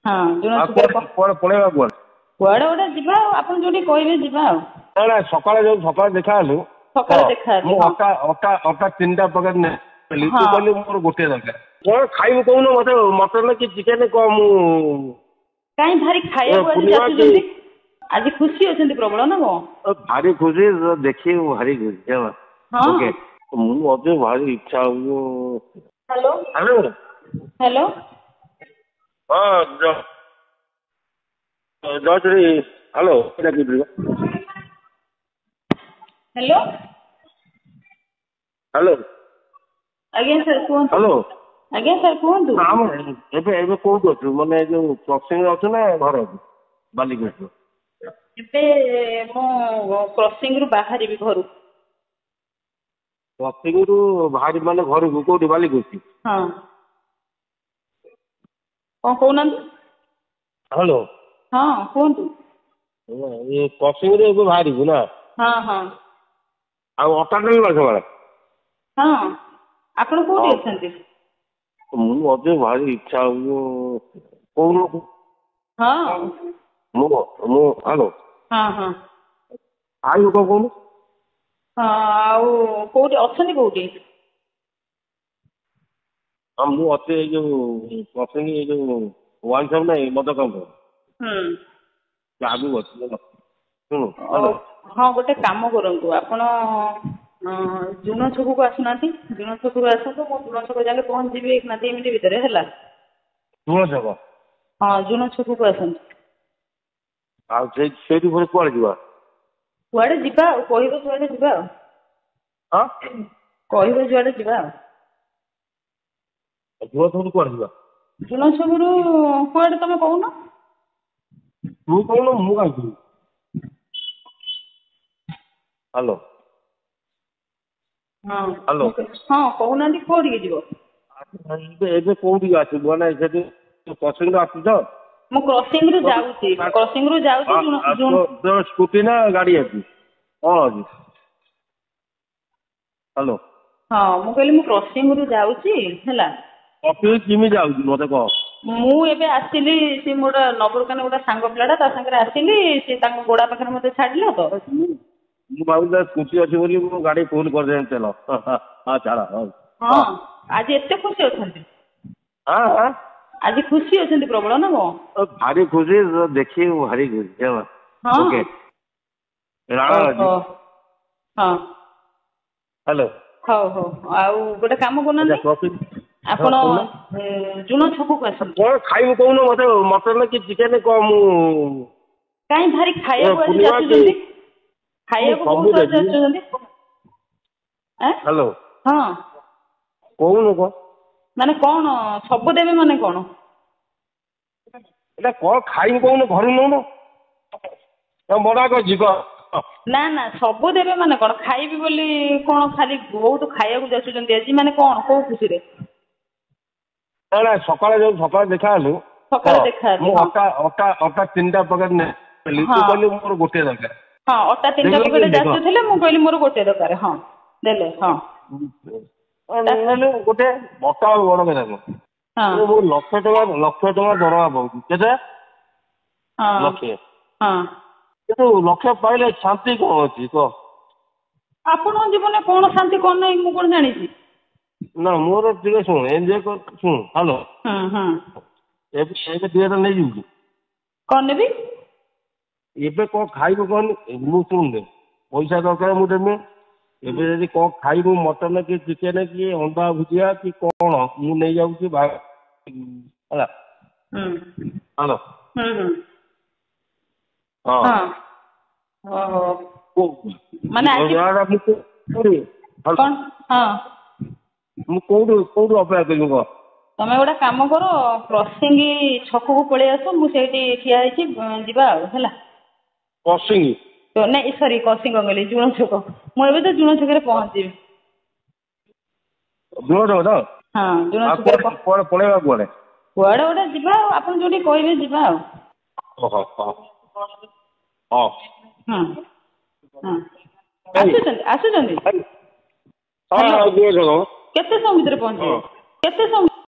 ହଁ ଜୁଣ ଛକ କୁଆଡ଼େ ପଳେଇବା କୁଆଡ଼େ? କୁଆଡ଼େ ଗୋଟେ ଯିବା ଆଉ ଆପଣ ଯୋଉଠି କହିବେ ଯିବା ଆଉ। ନା ନା ସକାଳେ ଦେଖା ହେଲୁ ସକାଳେ ଦେଖା ହେଲୁ ମୁଁ ହଁ ଅଟା 3ଟା ପ୍ୟାକେଟ୍ ନେଲି ତୁ ହଁ କହିଲୁ ମୋର ଗୋଟିଏ ଦରକାର। କ'ଣ ଖାଇବୁ କହୁନୁ ମତେ ମଟନ କି ଚିକେନ କ'ଣ ମୁଁ କାହିଁ ଭାରି ଖାଇବାକୁ ଆଜି ପୂର୍ଣ୍ଣିମା କି ଯାଚୁଛନ୍ତି ଆଜି ଖୁସି ଅଛନ୍ତି ପ୍ରବଳ ନା କ'ଣ? ଭାରି ଖୁସି ଦେଖିବୁ ଭାରି ଖୁସି ହେଲା। ହଁ ଓକେ ମୁଁ ମଧ୍ୟ ଭାରି ଇଚ୍ଛା ହବ। ହ୍ୟାଲୋ ହ୍ୟାଲୋ ହ୍ୟାଲୋ ହଁ ଜୟଶ୍ରୀ ହ୍ୟାଲୋ ହ୍ୟାଲୋ ହ୍ୟାଲୋ ଆଜ୍ଞା ସାର୍ କୁହନ୍ତୁ। ହ୍ୟାଲୋ ଆଜ୍ଞା ସାର୍ କୁହନ୍ତୁ। ଏବେ କୋଉଠି ଅଛୁ ମାନେ ଯୋଉ କ୍ରସିଂରେ ଅଛୁ ନା ଘରେ ଅଛୁ ବାଲିଗୁଡା? ଏବେ ମୁଁ କ୍ରସିଂରୁ ବାହାରିବି ଘରୁ। କ୍ରସିଂରୁ ବାହାରି ମାନେ ଘରକୁ କୋଉଠି ବାଲିଗୁଡା? ହଁ କ'ଣ କହୁନାହାନ୍ତି? ହ୍ୟାଲୋ ହଁ କୁହନ୍ତୁ। ଏ କ୍ରସିଂରୁ ଏବେ ବାହାରିବୁ ନା? ହଁ ହଁ ଆଉ ଅଟା ନେଲୁ ନା ସେମାନେ? ହଁ ଆପଣ କୋଉଠି ହଁ ଅଛନ୍ତି? ମୁଁ ମଧ୍ୟ ଭାରି ଇଚ୍ଛା ହବ କହୁନୁ। ହଁ ମୁଁ ହ୍ୟାଲୋ ହଁ ହଁ ଆଇବୁ କ'ଣ କହୁନୁ? ହଁ ଆଉ କୋଉଠି ଅଛନ୍ତି କୋଉଠି? ହଁ ମୁଁ ଅଛି ଏଇ ଯୋଉ କ୍ରସିଂ ଏଇ ଯୋଉ ୱାଇନ୍ ସପ୍ ନାହିଁ ମଦ କାଉଣ୍ଟର ସେ ଆଗକୁ ଅଛି ଶୁଣୁ ହ୍ୟାଲୋ ହଁ ଗୋଟେ କାମ କରନ୍ତୁ ଆପଣ ଜୁନ ଛକକୁ ଆସୁନାହାନ୍ତି। ଜୁନ ଛକରୁ ଆସନ୍ତୁ ମୁଁ ଜୁନ ଛକ ଯାକେ ପହଞ୍ଚିଯିବି 1 ନା 2 ମିନିଟ୍ ଭିତରେ ହେଲା। ଜୁଣ ଛକ? ହଁ ଜୁନ ଛକକୁ ଆସନ୍ତୁ। ଆଉ ସେଇଠୁ ପୁଣି କୁଆଡ଼େ ଯିବା? କୁଆଡ଼େ ଯିବା ଆଉ କହିବେ ଯୁଆଡ଼େ ଯିବା ଆଉ। ହଁ କହିବେ ଯୁଆଡ଼େ ଯିବା ଆଉ। ଜୁଣ ଛକରୁ କୁଆଡ଼େ ଯିବା? ଜୁନ ଛକରୁ କୁଆଡ଼େ ତମେ କହୁନ? ତୁ କହୁନୁ ମୁଁ କାହିଁକି କହିବି? ହ୍ୟାଲୋ ହଁ ହ୍ୟାଲୋ ହଁ କହୁନାହାନ୍ତି କୋଉଠିକି ଯିବ? ଏବେ କୋଉଠିକି ଆସିବୁ ମାନେ ସେଠି କ୍ରସିଂରୁ ଆସୁଛୁ ତ? ମୁଁ କ୍ରସିଂରୁ ଯାଉଛି କ୍ରସିଂରୁ ଯାଉଛି ତୋ ସ୍କୁଟି ନା ଗାଡ଼ି ଅଛି କ'ଣ ଅଛି? ହ୍ୟାଲୋ ହଁ ମୁଁ କହିଲି ମୁଁ କ୍ରସିଂରୁ ଯାଉଛି ହେଲା। କ୍ରସିଂ କେମିତି ଯାଉଛି ମତେ କହ? ମୁଁ ଏବେ ଆସିଲି ସେ ମୋର ନବରକାନ ଗୋଟେ ସାଙ୍ଗ ପିଲାଟା ତା ସାଙ୍ଗରେ ଆସିଲି ସେ ତାଙ୍କ ଗୋଡ଼ା ପାଖରେ ମୋତେ ଛାଡ଼ିଲା ତ। ମୁଁ ଭାବୁଛି ସ୍କୁଟି ଅଛି ବୋଲି ମୁଁ ଗାଡ଼ି ଫୁଲ୍ କରିଦେବି ତେଲ। ହଁ ଛାଡ଼ ହଉ ହଁ ଆଜି ଏତେ ଖୁସି ଅଛନ୍ତି? ହଁ ହଁ ଆଜି ଖୁସି ଅଛନ୍ତି ପ୍ରବଳ ନା କ'ଣ? ଭାରି ଖୁସି ଦେଖିବୁ ଭାରି ଖୁସି ହେଲା। ହଁ ଓକେ ରାଣ ଅଛି। ଓହୋ ହଁ ହ୍ୟାଲୋ ହଉ ହଉ ଆଉ ଗୋଟେ କାମ ଆଚ୍ଛା କରୁନାହାନ୍ତି କ୍ରସିଂ ହଁ ଆପଣ କହୁନ ଜୁନ ଛକକୁ ଆସନ୍ତୁ। କ'ଣ ଖାଇବୁ କହୁନୁ ମତେ ମଟନ କି ଚିକେନ କ'ଣ ମୁଁ କାହିଁ ଭାରି ଖାଇବାକୁ ଆଜି ପୂର୍ଣ୍ଣିମା କି ଯାଚୁଛନ୍ତି ମୁଁ ଖାଇବାକୁ ସବୁ ବହୁତ ଆଜି ଦେବି। ଯାଚୁଛନ୍ତି। ହ୍ୟାଲୋ ହଁ କହୁନୁ କ'ଣ? ମାନେ କ'ଣ ସବୁ ଦେବେ ମାନେ କ'ଣ? ଏଇଟା କ'ଣ ଖାଇବୁ କହୁନୁ ଘରୁ ନଉନୁ ମନା କରିଛି କହ? ନା ନା ସବୁ ଦେବେ ମାନେ କ'ଣ ଖାଇବି ବୋଲି କ'ଣ ଖାଲି ବହୁତ ଖାଇବାକୁ ଯାଚୁଛନ୍ତି ଆଜି ମାନେ କ'ଣ କୋଉ ଖୁସିରେ? ନା ନା ସକାଳେ ଦେଖା ହେଲୁ ସକାଳେ ଦେଖା ହେଲେ ମୁଁ ହଁ ଅଟା 3ଟା ପ୍ୟାକେଟ୍ ନେଲି ହଁ ତୁ କହିଲୁ ମୋର ଗୋଟିଏ ଦରକାର। ହଁ ଅଟା 3ଟା ଦେଖିଲୁ ପ୍ୟାକେଟ୍ ଦେଖ ଯାଚୁଥିଲେ ମୁଁ କହିଲି ମୋର ଗୋଟେ ଦରକାର ହଁ ଦେଲେ ହଁ। ନେଲୁ ଗୋଟେ ଅଟା ଆଉ ବଡ଼ କଥା ହଁ ନୁହଁ। ମୁଁ ଲକ୍ଷେ ଟଙ୍କା ଦରମା ପାଉଛି କେତେ? ହଁ ଲକ୍ଷେ। ହଁ କିନ୍ତୁ ଲକ୍ଷେ ପାଇଲେ ଶାନ୍ତି କ'ଣ ଅଛି କହ? ଆପଣଙ୍କ ଜୀବନରେ କ'ଣ ଶାନ୍ତି କ'ଣ ନାହିଁ ମୁଁ କ'ଣ ଜାଣିଛି? ନା ମୋର ଟିକେ ଶୁଣ ଏନ୍ଜୟ କର ଶୁଣ ହ୍ୟାଲୋ ହଁ ହଁ ଏବେ 2ଟା ନେଇଯିବୁ କି? କ'ଣ ନେବି? ଏବେ କ'ଣ ଖାଇବୁ କହନି ମୁଁ ଶୁଣୁନି ପଇସା ଦରକାର ମୁଁ ଦେବି। ଏବେ ଯଦି କ'ଣ ଖାଇବୁ ମଟନ କି ଚିକେନ କି ଅଣ୍ଡା ଭୁଜିଆ କି କ'ଣ ମୁଁ ନେଇଯାଉଛି ହେଲା। ହ୍ୟାଲୋ ହଁ ଓହୋ ମାନେ ଆଜି କ'ଣ ହଁ ମୁଁ କୋଉଠୁ ଅପେକ୍ଷା କରିବି କହ? ତମେ ଗୋଟେ କାମ କର କ୍ରସିଂ ଛକକୁ ପଳେଇ ଆସ ମୁଁ ସେଇଠି ଠିଆ ହେଇଛି ଯିବା ଆଉ ହେଲା। କ୍ରସିଂ? ନାଇଁ ସରି କ୍ରସିଂ କ'ଣ କହିଲି ଜୁଣ ଛକ ମୁଁ ଏବେ ତ ଜୁଣ ଛକରେ ପହଞ୍ଚିବି। ଜୁଣ ଛକ ତ? ହଁ ଜୁଣ ଆଉ ଛକରେ କୁଆଡ଼େ ପଳେଇବା କୁଆଡ଼େ? କୁଆଡ଼େ ଗୋଟେ ଯିବା ଆଉ ଆପଣ ଯୋଉଠି କହିବେ ଯିବା ଆଉ। ଓହୋ ହଁ ହଁ ହଁ ଆସୁଛନ୍ତି ହଁ ହ୍ୟାଲୋ ଜୁଣ ଛକ କେତେ ସମୟ ଭିତରେ ହଁ। ପହଞ୍ଚିବେ କେତେ ସମୟ